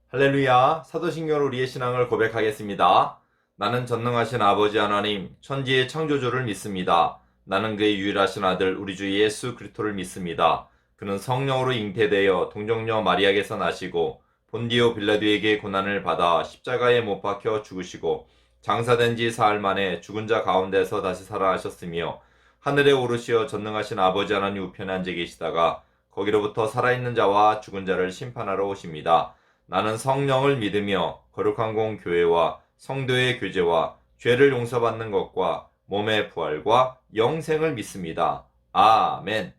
할렐루야. 사도신경으로 우리의 신앙을 고백하겠습니다. 나는 전능하신 아버지 하나님, 천지의 창조주를 믿습니다. 나는 그의 유일하신 아들 우리 주 예수 그리스도를 믿습니다. 그는 성령으로 잉태되어 동정녀 마리아에게서 나시고 본디오 빌라도에게 고난을 받아 십자가에 못 박혀 죽으시고 장사된 지 사흘 만에 죽은 자 가운데서 다시 살아나셨으며 하늘에 오르시어 전능하신 아버지 하나님 우편에 앉아 계시다가 거기로부터 살아있는 자와 죽은 자를 심판하러 오십니다. 나는 성령을 믿으며 거룩한 공 교회와 성도의 교제와 죄를 용서받는 것과 몸의 부활과 영생을 믿습니다. 아멘.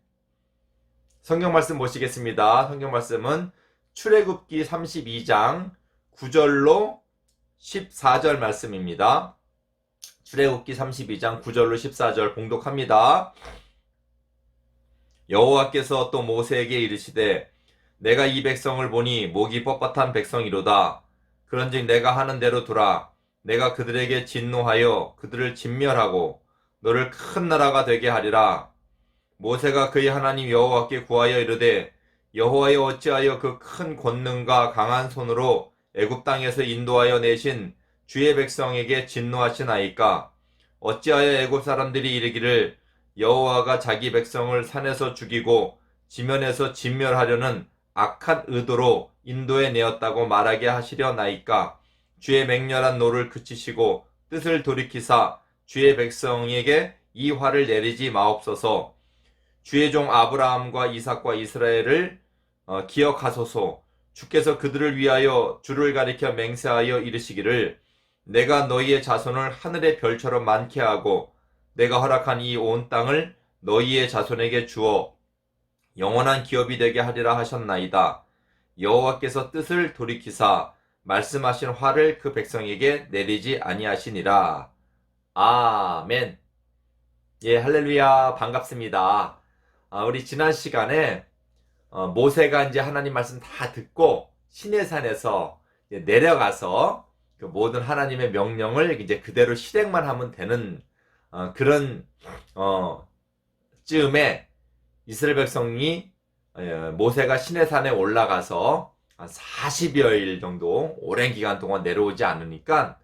성경 말씀 보시겠습니다. 성경 말씀은 출애굽기 32장 9절로 14절 말씀입니다. 출애굽기 32장 9절로 14절 봉독합니다. 여호와께서 또 모세에게 이르시되 내가 이 백성을 보니 목이 뻣뻣한 백성이로다. 그런즉 내가 하는 대로 두라. 내가 그들에게 진노하여 그들을 진멸하고 너를 큰 나라가 되게 하리라. 모세가 그의 하나님 여호와께 구하여 이르되 여호와여 어찌하여 그 큰 권능과 강한 손으로 애굽 땅에서 인도하여 내신 주의 백성에게 진노하시나이까. 어찌하여 애굽 사람들이 이르기를 여호와가 자기 백성을 산에서 죽이고 지면에서 진멸하려는 악한 의도로 인도해 내었다고 말하게 하시려나이까. 주의 맹렬한 노를 그치시고 뜻을 돌이키사 주의 백성에게 이 화를 내리지 마옵소서. 주의 종 아브라함과 이삭과 이스라엘을 기억하소서. 주께서 그들을 위하여 주를 가리켜 맹세하여 이르시기를 내가 너희의 자손을 하늘의 별처럼 많게 하고 내가 허락한 이 온 땅을 너희의 자손에게 주어 영원한 기업이 되게 하리라 하셨나이다. 여호와께서 뜻을 돌이키사 말씀하신 화를 그 백성에게 내리지 아니하시니라. 아멘. 예, 할렐루야. 반갑습니다. 우리 지난 시간에 모세가 이제 하나님 말씀 다 듣고 시내산에서 내려가서 그 모든 하나님의 명령을 이제 그대로 실행만 하면 되는 그런 쯤에 이스라엘 백성이 모세가 시내산에 올라가서 한 40여일 정도 오랜 기간 동안 내려오지 않으니까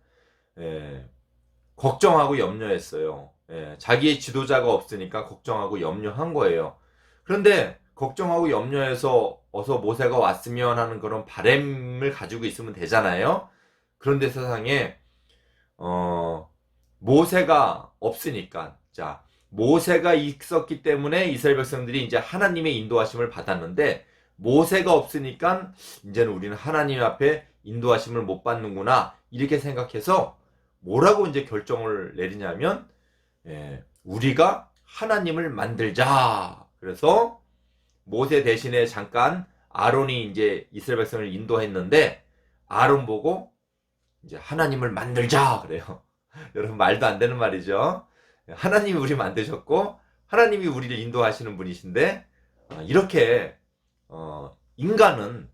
걱정하고 염려했어요. 자기의 지도자가 없으니까 걱정하고 염려한 거예요. 그런데 걱정하고 염려해서 어서 모세가 왔으면 하는 그런 바람을 가지고 있으면 되잖아요. 그런데 세상에 모세가 없으니까 모세가 있었기 때문에 이스라엘 백성들이 이제 하나님의 인도하심을 받았는데 모세가 없으니까 이제는 우리는 하나님 앞에 인도하심을 못 받는구나 이렇게 생각해서 뭐라고 이제 결정을 내리냐면 우리가 하나님을 만들자. 그래서 모세 대신에 잠깐 아론이 이제 이스라엘 백성을 인도했는데 아론 보고 이제 하나님을 만들자 그래요. 여러분 말도 안 되는 말이죠. 하나님이 우리 만드셨고 하나님이 우리를 인도하시는 분이신데 이렇게 인간은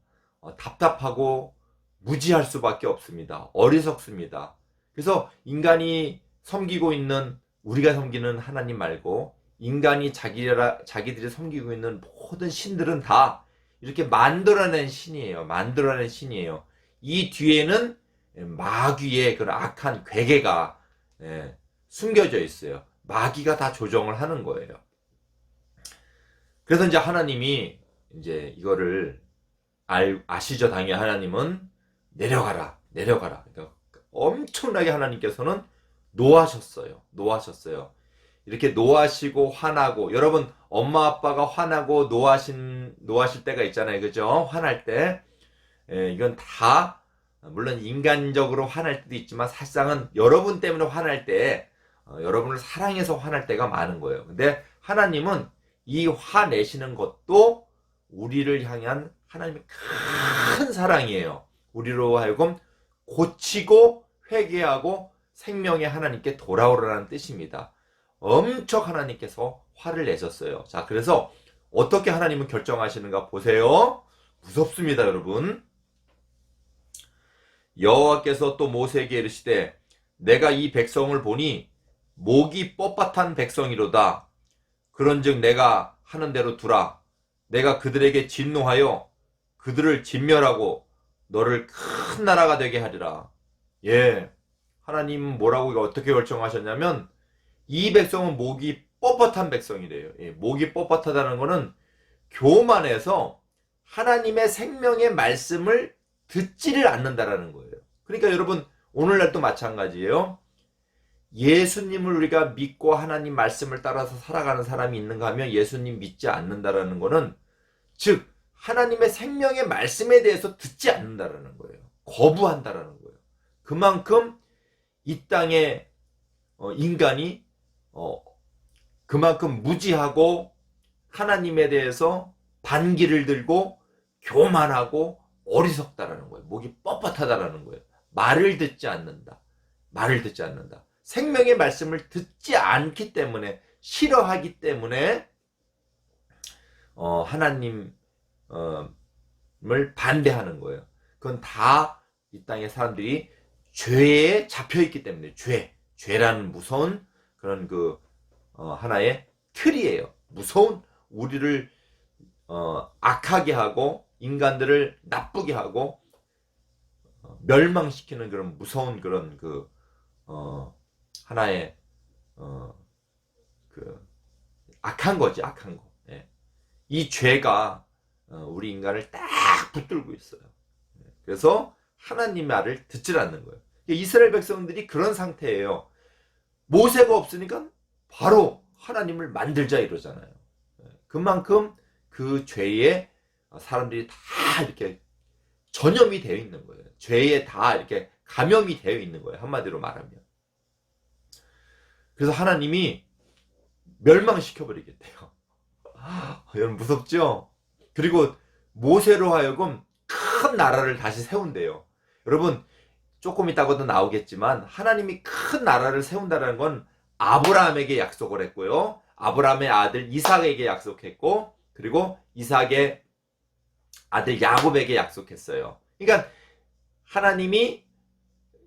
답답하고 무지할 수밖에 없습니다. 어리석습니다. 그래서 인간이 섬기고 있는 우리가 섬기는 하나님 말고 인간이 자기들이 섬기고 있는 모든 신들은 다 이렇게 만들어낸 신이에요. 만들어낸 신이에요. 이 뒤에는 마귀의 그런 악한 괴계가 숨겨져 있어요. 마귀가 다 조정을 하는 거예요. 그래서 이제 하나님이 이제 이거를 아시죠? 당연히 하나님은 내려가라. 그러니까 엄청나게 하나님께서는 노하셨어요. 이렇게 노하시고 화나고 여러분 엄마 아빠가 화나고 노하실 때가 있잖아요. 그죠? 화날 때 이건 다 물론 인간적으로 화날 때도 있지만 사실상은 여러분 때문에 화날 때 여러분을 사랑해서 화날 때가 많은 거예요. 근데 하나님은 이 화내시는 것도 우리를 향한 하나님의 큰 사랑이에요. 우리로 하여금 고치고 회개하고 생명의 하나님께 돌아오라는 뜻입니다. 엄청 하나님께서 화를 내셨어요. 자, 그래서 어떻게 하나님은 결정하시는가 보세요. 무섭습니다, 여러분. 여호와께서 또 모세에게 이르시되 내가 이 백성을 보니 목이 뻣뻣한 백성이로다. 그런즉 내가 하는 대로 두라. 내가 그들에게 진노하여 그들을 진멸하고 너를 큰 나라가 되게 하리라. 예, 하나님 뭐라고 어떻게 결정하셨냐면 이 백성은 목이 뻣뻣한 백성이래요. 예, 목이 뻣뻣하다는 거는 교만해서 하나님의 생명의 말씀을 듣지를 않는다라는 거예요. 그러니까 여러분 오늘날도 마찬가지예요. 예수님을 우리가 믿고 하나님 말씀을 따라서 살아가는 사람이 있는가 하면 예수님 믿지 않는다라는 거는 즉 하나님의 생명의 말씀에 대해서 듣지 않는다라는 거예요. 거부한다라는 거예요. 그만큼 이 땅에 인간이 그만큼 무지하고 하나님에 대해서 반기를 들고 교만하고 어리석다라는 거예요. 목이 뻣뻣하다라는 거예요. 말을 듣지 않는다. 말을 듣지 않는다. 생명의 말씀을 듣지 않기 때문에 싫어하기 때문에 하나님을 반대하는 거예요. 그건 다 이 땅의 사람들이 죄에 잡혀있기 때문에 죄라는 무서운 그런 하나의 틀이에요. 무서운 우리를 악하게 하고 인간들을 나쁘게 하고 멸망시키는 그런 무서운 그런 하나의 악한 거지, 악한 거. 예. 이 죄가 우리 인간을 딱 붙들고 있어요. 그래서 하나님 말을 듣질 않는 거예요. 이스라엘 백성들이 그런 상태예요. 모세가 없으니까 바로 하나님을 만들자 이러잖아요. 그만큼 그 죄에 사람들이 다 이렇게 전염이 되어 있는 거예요. 죄에 다 이렇게 감염이 되어 있는 거예요. 한마디로 말하면. 그래서 하나님이 멸망시켜버리겠대요. 여러분 무섭죠? 그리고 모세로 하여금 큰 나라를 다시 세운대요. 여러분 조금 있다가도 나오겠지만 하나님이 큰 나라를 세운다는 건 아브라함에게 약속을 했고요. 아브라함의 아들 이삭에게 약속했고 그리고 이삭의 아들 야곱에게 약속했어요. 그러니까 하나님이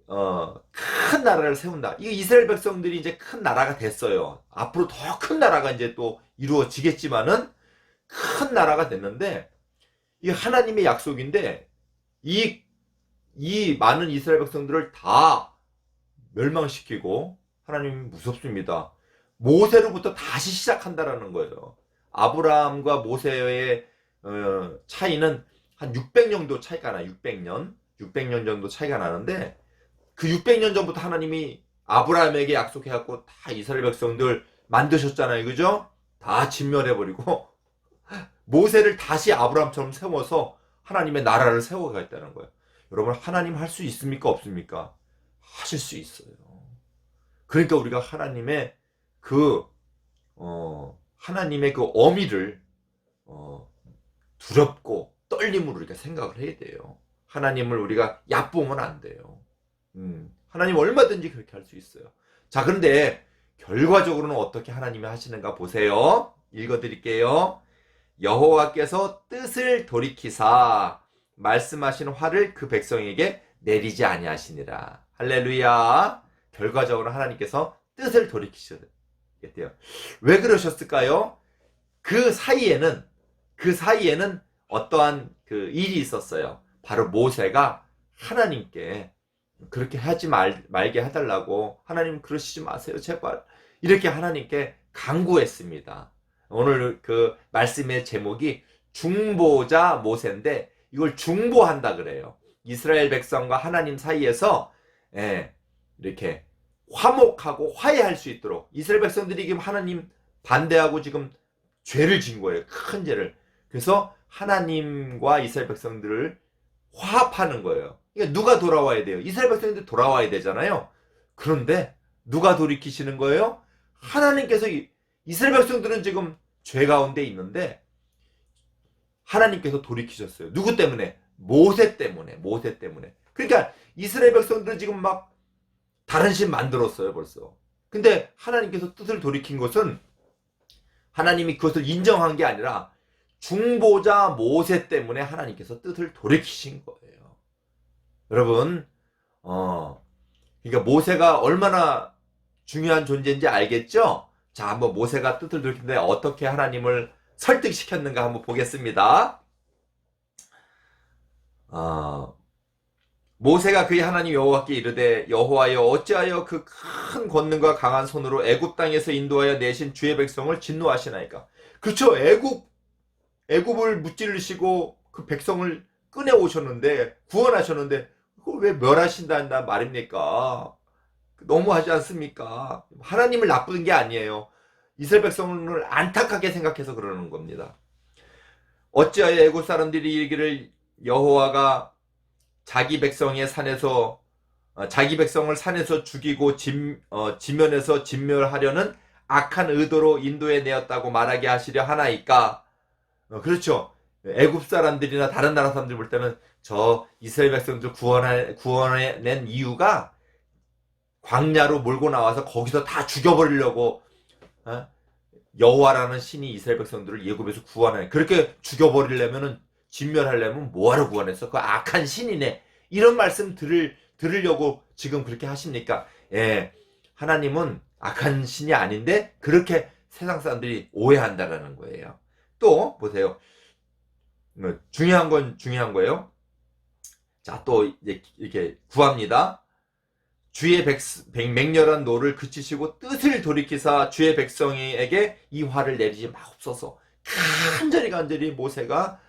큰 나라를 세운다. 이 이스라엘 백성들이 이제 큰 나라가 됐어요. 앞으로 더 큰 나라가 이제 또 이루어지겠지만은 큰 나라가 됐는데 이 하나님의 약속인데 이 많은 이스라엘 백성들을 다 멸망시키고 하나님이 무섭습니다. 모세로부터 다시 시작한다라는 거예요. 아브라함과 모세의 차이는 한 600년 정도 차이가 나요. 600년 정도 차이가 나는데 그 600년 전부터 하나님이 아브라함에게 약속해갖고 다 이스라엘 백성들 만드셨잖아요. 그죠? 다 진멸해버리고 모세를 다시 아브라함처럼 세워서 하나님의 나라를 세워가겠다는 거예요. 여러분 하나님 할 수 있습니까? 없습니까? 하실 수 있어요. 그러니까 우리가 하나님의 하나님의 그 어미를 두렵고 떨림으로 우리가 생각을 해야 돼요. 하나님을 우리가 얕보면 안 돼요. 하나님 얼마든지 그렇게 할 수 있어요. 자, 그런데 결과적으로는 어떻게 하나님이 하시는가 보세요. 읽어드릴게요. 여호와께서 뜻을 돌이키사 말씀하신 화를 그 백성에게 내리지 아니하시니라. 할렐루야. 결과적으로 하나님께서 뜻을 돌이키셨대요. 왜 그러셨을까요? 그 사이에는 어떠한 일이 있었어요. 바로 모세가 하나님께 그렇게 하지 말게 해달라고, 하나님 그러시지 마세요 제발, 이렇게 하나님께 간구했습니다. 오늘 그 말씀의 제목이 중보자 모세인데 이걸 중보한다 그래요. 이스라엘 백성과 하나님 사이에서 이렇게 화목하고 화해할 수 있도록, 이스라엘 백성들이 지금 하나님 반대하고 지금 죄를 진 거예요. 큰 죄를. 그래서 하나님과 이스라엘 백성들을 화합하는 거예요. 그러니까 누가 돌아와야 돼요? 이스라엘 백성들이 돌아와야 되잖아요. 그런데 누가 돌이키시는 거예요? 하나님께서. 이스라엘 백성들은 지금 죄 가운데 있는데 하나님께서 돌이키셨어요. 누구 때문에? 모세 때문에. 그러니까 이스라엘 백성들은 지금 막 다른 신 만들었어요 벌써. 근데 하나님께서 뜻을 돌이킨 것은 하나님이 그것을 인정한 게 아니라 중보자 모세 때문에 하나님께서 뜻을 돌이키신 거예요. 여러분, 그러니까 모세가 얼마나 중요한 존재인지 알겠죠? 자, 한번 모세가 뜻을 돌이키는데 어떻게 하나님을 설득시켰는가 한번 보겠습니다. 모세가 그의 하나님 여호와께 이르되 여호와여 어찌하여 그 큰 권능과 강한 손으로 애굽 땅에서 인도하여 내신 주의 백성을 진노하시나이까. 그렇죠. 애굽을 무찌르시고 그 백성을 꺼내 오셨는데 구원하셨는데 그걸 왜 멸하신다는 말입니까? 너무하지 않습니까? 하나님을 나쁘는 게 아니에요. 이스라엘 백성을 안타깝게 생각해서 그러는 겁니다. 어찌하여 애굽 사람들이 이르기를 여호와가 자기 백성의 산에서 자기 백성을 산에서 죽이고 지면에서 진멸하려는 악한 의도로 인도해 내었다고 말하게 하시려 하나이까. 그렇죠. 애굽 사람들이나 다른 나라 사람들 볼 때는 저 이스라엘 백성들 구원해낸 이유가 광야로 몰고 나와서 거기서 다 죽여버리려고 여호와라는 신이 이스라엘 백성들을 애굽에서 구원해. 그렇게 죽여버리려면은 진멸하려면 뭐하러 구원했어? 그 악한 신이네. 이런 말씀 들으려고 지금 그렇게 하십니까? 예, 하나님은 악한 신이 아닌데 그렇게 세상 사람들이 오해한다라는 거예요. 또 보세요. 중요한 건 중요한 거예요. 자, 또 이제 이렇게 구합니다. 주의 맹렬한 노를 그치시고 뜻을 돌이키사 주의 백성에게 이 화를 내리지 마옵소서. 간절히 모세가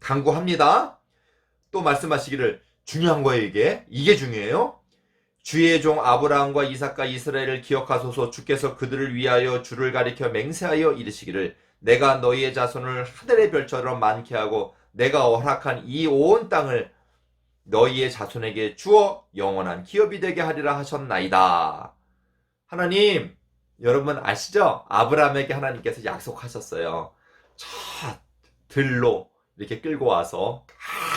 간구합니다. 또 말씀하시기를 중요한 거예요. 이게 중요해요. 주의 종 아브라함과 이삭과 이스라엘을 기억하소서. 주께서 그들을 위하여 주를 가리켜 맹세하여 이르시기를 내가 너희의 자손을 하늘의 별처럼 많게 하고 내가 허락한 이 온 땅을 너희의 자손에게 주어 영원한 기업이 되게 하리라 하셨나이다. 하나님, 여러분 아시죠? 아브라함에게 하나님께서 약속하셨어요. 저 들로 이렇게 끌고 와서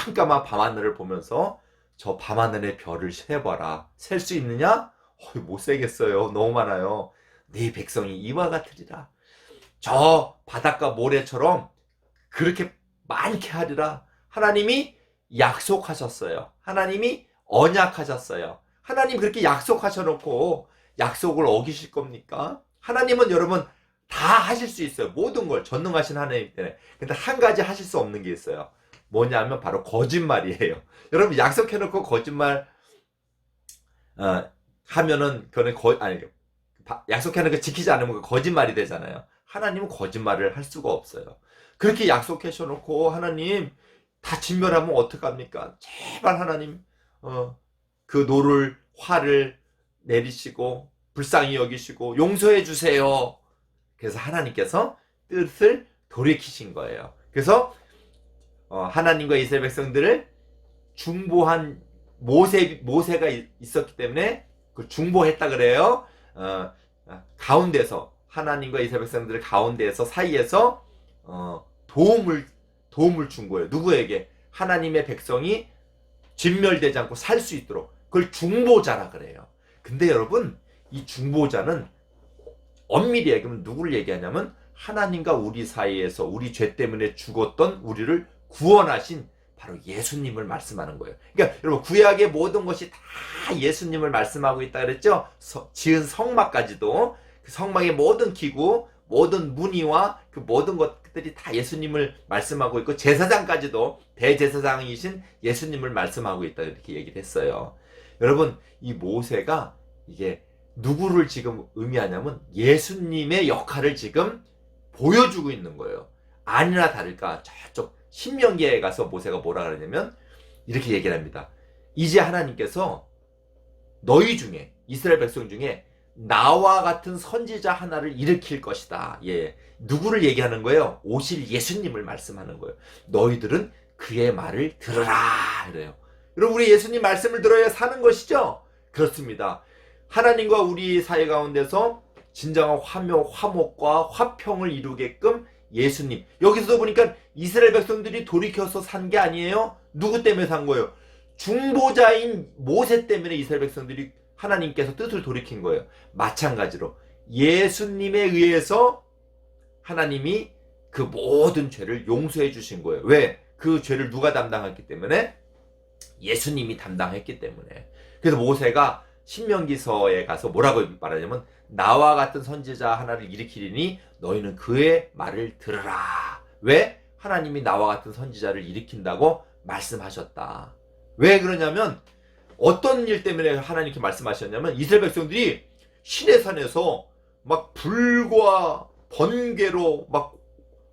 깜깜한 밤하늘을 보면서 저 밤하늘의 별을 세봐라. 셀 수 있느냐? 못 세겠어요. 너무 많아요. 네 백성이 이와 같으리라. 저 바닷가 모래처럼 그렇게 많게 하리라. 하나님이 약속하셨어요. 하나님이 언약하셨어요. 하나님 그렇게 약속하셔놓고 약속을 어기실 겁니까? 하나님은 여러분 다 하실 수 있어요. 모든 걸 전능하신 하나님 때문에. 근데 한 가지 하실 수 없는 게 있어요. 뭐냐면 바로 거짓말이에요. 여러분 약속해놓고 거짓말 하면은 그거는 약속해놓고 지키지 않으면 거짓말이 되잖아요. 하나님은 거짓말을 할 수가 없어요. 그렇게 약속하셔놓고 하나님 다 진멸하면 어떡합니까? 제발 하나님 그 노를 화를 내리시고 불쌍히 여기시고 용서해 주세요. 그래서 하나님께서 뜻을 돌이키신 거예요. 그래서 하나님과 이스라엘 백성들을 중보한 모세가 있었기 때문에 그 중보했다 그래요. 가운데서 하나님과 이스라엘 백성들 가운데에서 사이에서 도움을 준 거예요. 누구에게? 하나님의 백성이 진멸되지 않고 살 수 있도록. 그걸 중보자라 그래요. 근데 여러분 이 중보자는 엄밀히 얘기하면 누구를 얘기하냐면 하나님과 우리 사이에서 우리 죄 때문에 죽었던 우리를 구원하신 바로 예수님을 말씀하는 거예요. 그러니까 여러분 구약의 모든 것이 다 예수님을 말씀하고 있다 그랬죠. 지은 성막까지도 그 성막의 모든 기구 모든 문의와 그 모든 것들이 다 예수님을 말씀하고 있고 제사장까지도 대제사장이신 예수님을 말씀하고 있다 이렇게 얘기를 했어요. 여러분 이 모세가 이게 누구를 지금 의미하냐면 예수님의 역할을 지금 보여주고 있는 거예요. 아니나 다를까 저쪽 신명기에 가서 모세가 뭐라 그러냐면 이렇게 얘기를 합니다. 이제 하나님께서 너희 중에 이스라엘 백성 중에 나와 같은 선지자 하나를 일으킬 것이다. 예, 누구를 얘기하는 거예요? 오실 예수님을 말씀하는 거예요. 너희들은 그의 말을 들으라 그래요. 여러분 우리 예수님 말씀을 들어야 사는 것이죠? 그렇습니다. 하나님과 우리 사이 가운데서 진정한 화목과 화평을 이루게끔 예수님. 여기서도 보니까 이스라엘 백성들이 돌이켜서 산 게 아니에요. 누구 때문에 산 거예요? 중보자인 모세 때문에 이스라엘 백성들이 하나님께서 뜻을 돌이킨 거예요. 마찬가지로 예수님에 의해서 하나님이 그 모든 죄를 용서해 주신 거예요. 왜? 그 죄를 누가 담당했기 때문에? 예수님이 담당했기 때문에. 그래서 모세가 신명기서에 가서 뭐라고 말하냐면 나와 같은 선지자 하나를 일으키리니 너희는 그의 말을 들으라. 왜? 하나님이 나와 같은 선지자를 일으킨다고 말씀하셨다. 왜 그러냐면 어떤 일 때문에 하나님께 말씀하셨냐면 이스라엘 백성들이 시내산에서 막 불과 번개로 막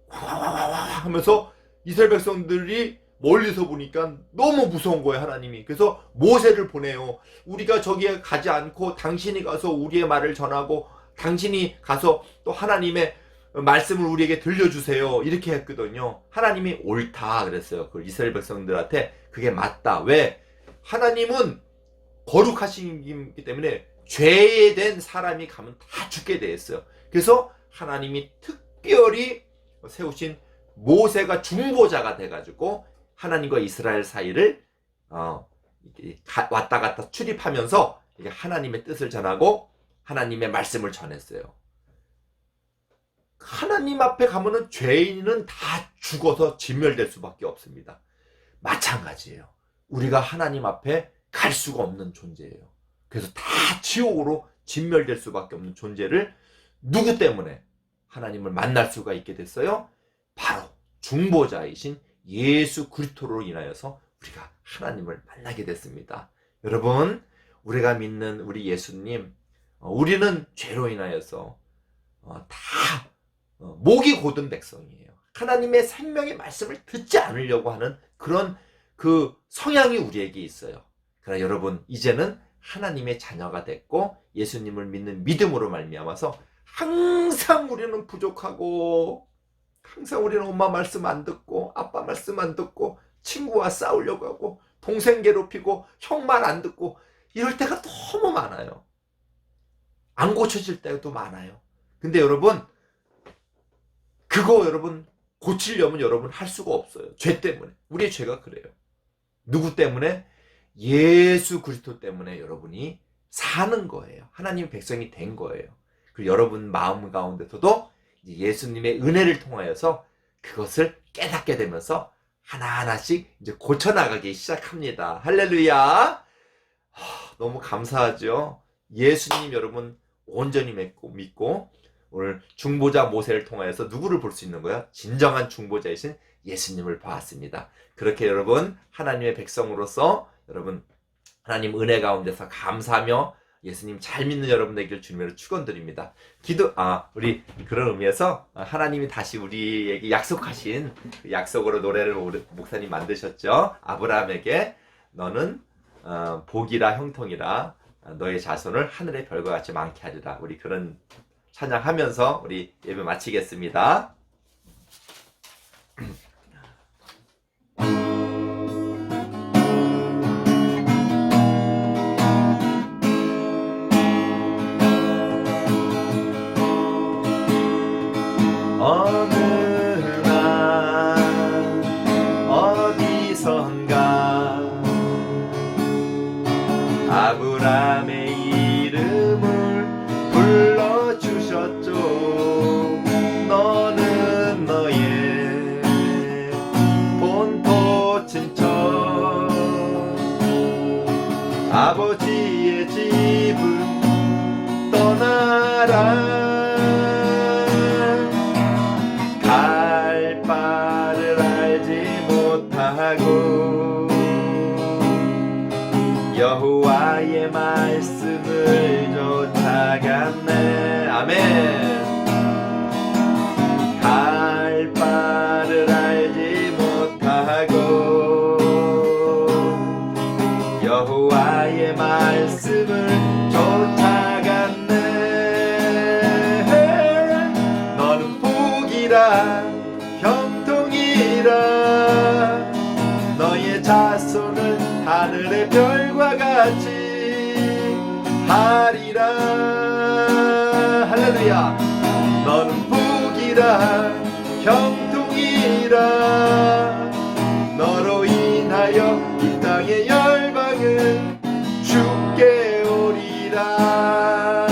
하면서 이스라엘 백성들이 멀리서 보니까 너무 무서운 거예요, 하나님이. 그래서 모세를 보내요. 우리가 저기에 가지 않고 당신이 가서 우리의 말을 전하고 당신이 가서 또 하나님의 말씀을 우리에게 들려주세요. 이렇게 했거든요. 하나님이 옳다 그랬어요. 그 이스라엘 백성들한테 그게 맞다. 왜? 하나님은 거룩하시기 때문에 죄된 사람이 가면 다 죽게 돼 있어요. 그래서 하나님이 특별히 세우신 모세가 중보자가 돼가지고 하나님과 이스라엘 사이를 왔다 갔다 출입하면서 하나님의 뜻을 전하고 하나님의 말씀을 전했어요. 하나님 앞에 가면은 죄인은 다 죽어서 진멸될 수밖에 없습니다. 마찬가지예요. 우리가 하나님 앞에 갈 수가 없는 존재예요. 그래서 다 지옥으로 진멸될 수밖에 없는 존재를 누구 때문에 하나님을 만날 수가 있게 됐어요? 바로 중보자이신 예수 그리스도로 인하여서 우리가 하나님을 만나게 됐습니다. 여러분, 우리가 믿는 우리 예수님, 우리는 죄로 인하여서 다 목이 곧은 백성이에요. 하나님의 생명의 말씀을 듣지 않으려고 하는 그런 그 성향이 우리에게 있어요. 그러나 여러분, 이제는 하나님의 자녀가 됐고 예수님을 믿는 믿음으로 말미암아서 항상 우리는 부족하고 항상 우리는 엄마 말씀 안 듣고 아빠 말씀 안 듣고 친구와 싸우려고 하고 동생 괴롭히고 형 말 안 듣고 이럴 때가 너무 많아요. 안 고쳐질 때도 많아요. 근데 여러분, 그거 여러분 고치려면 여러분 할 수가 없어요. 죄 때문에. 우리의 죄가 그래요. 누구 때문에? 예수 그리스도 때문에 여러분이 사는 거예요. 하나님 백성이 된 거예요. 그리고 여러분 마음 가운데서도 예수님의 은혜를 통하여서 그것을 깨닫게 되면서 하나하나씩 이제 고쳐나가기 시작합니다. 할렐루야. 너무 감사하죠. 예수님 여러분 온전히 믿고 오늘 중보자 모세를 통하여서 누구를 볼 수 있는 거야? 진정한 중보자이신 예수님을 보았습니다. 그렇게 여러분 하나님의 백성으로서 여러분 하나님 은혜 가운데서 감사하며 예수님 잘 믿는 여러분 되기를 주님으로 축원드립니다. 우리 그런 의미에서 하나님이 다시 우리에게 약속하신 그 약속으로 노래를 목사님 만드셨죠. 아브라함에게 너는 복이라 형통이라 너의 자손을 하늘의 별과 같이 많게 하리라. 우리 그런 찬양하면서 우리 예배 마치겠습니다. 어느 날 어디선가 아브라함의 이름을 불러주셨죠. 너는 너의 본토 친척 아버지의 집을 떠나라. 갈 바를 알지 못하고 여호와의 말씀을 쫓아갔네. 아멘. 갈 바를 알지 못하고 여호와의 말씀을 쫓아갔네. 너는 복이라 형통이라 너의 자손을 하늘의 별과 같이 하리라. 할렐루야. 너는 복이라 형통이라 너로 인하여 이 땅의 열방은 죽게 오리라.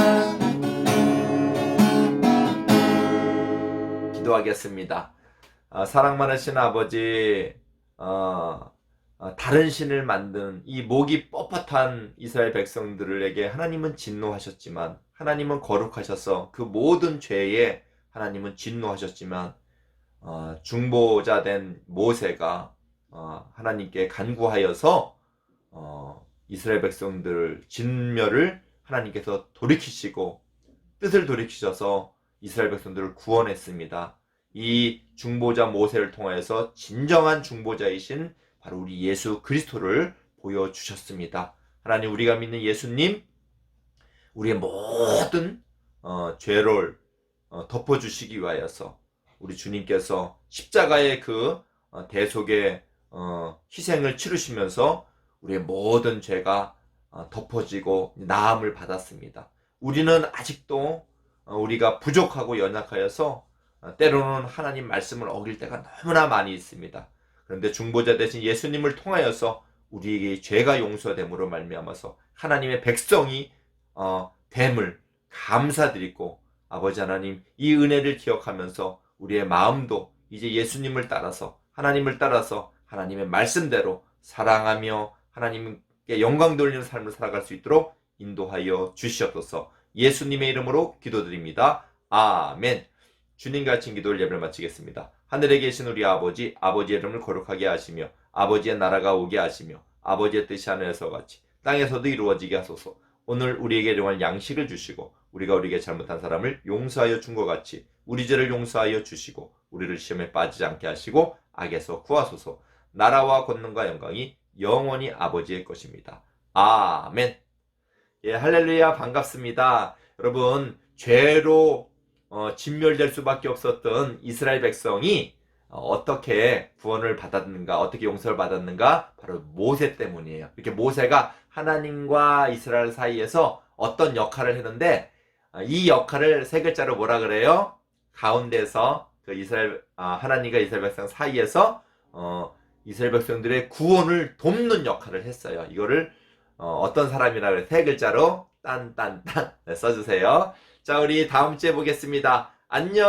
기도하겠습니다. 사랑 많으신 아버지, 다른 신을 만든 이 목이 뻣뻣한 이스라엘 백성들에게 하나님은 진노하셨지만 하나님은 거룩하셔서 그 모든 죄에 하나님은 진노하셨지만 중보자 된 모세가 하나님께 간구하여서 이스라엘 백성들 진멸을 하나님께서 돌이키시고 뜻을 돌이키셔서 이스라엘 백성들을 구원했습니다. 이 중보자 모세를 통하여서 진정한 중보자이신 바로 우리 예수 그리스도를 보여주셨습니다. 하나님, 우리가 믿는 예수님, 우리의 모든 죄를 덮어주시기 위하여서 우리 주님께서 십자가의 그 대속의 희생을 치르시면서 우리의 모든 죄가 덮어지고 나음을 받았습니다. 우리는 아직도 우리가 부족하고 연약하여서 때로는 하나님 말씀을 어길 때가 너무나 많이 있습니다. 그런데 중보자 되신 예수님을 통하여서 우리에게 죄가 용서됨으로 말미암아서 하나님의 백성이 됨을 감사드리고, 아버지 하나님, 이 은혜를 기억하면서 우리의 마음도 이제 예수님을 따라서, 하나님을 따라서 하나님의 말씀대로 사랑하며 하나님께 영광 돌리는 삶을 살아갈 수 있도록 인도하여 주시옵소서. 예수님의 이름으로 기도드립니다. 아멘. 주님과 같이 기도를 예배를 마치겠습니다. 하늘에 계신 우리 아버지, 아버지의 이름을 거룩하게 하시며 아버지의 나라가 오게 하시며 아버지의 뜻이 하늘에서 같이 땅에서도 이루어지게 하소서. 오늘 우리에게 일용할 양식을 주시고 우리가 우리에게 잘못한 사람을 용서하여 준 것 같이 우리 죄를 용서하여 주시고 우리를 시험에 빠지지 않게 하시고 악에서 구하소서. 나라와 권능과 영광이 영원히 아버지의 것입니다. 아멘. 예, 할렐루야, 반갑습니다. 여러분, 죄로 진멸될 수밖에 없었던 이스라엘 백성이 어떻게 구원을 받았는가, 어떻게 용서를 받았는가? 바로 모세 때문이에요. 이렇게 모세가 하나님과 이스라엘 사이에서 어떤 역할을 했는데, 이 역할을 세 글자로 뭐라 그래요? 가운데서 그 하나님과 이스라엘 백성 사이에서 이스라엘 백성들의 구원을 돕는 역할을 했어요. 이거를 어떤 사람이라 그래? 세 글자로 딴딴딴 써주세요. 자, 우리 다음 주에 보겠습니다. 안녕.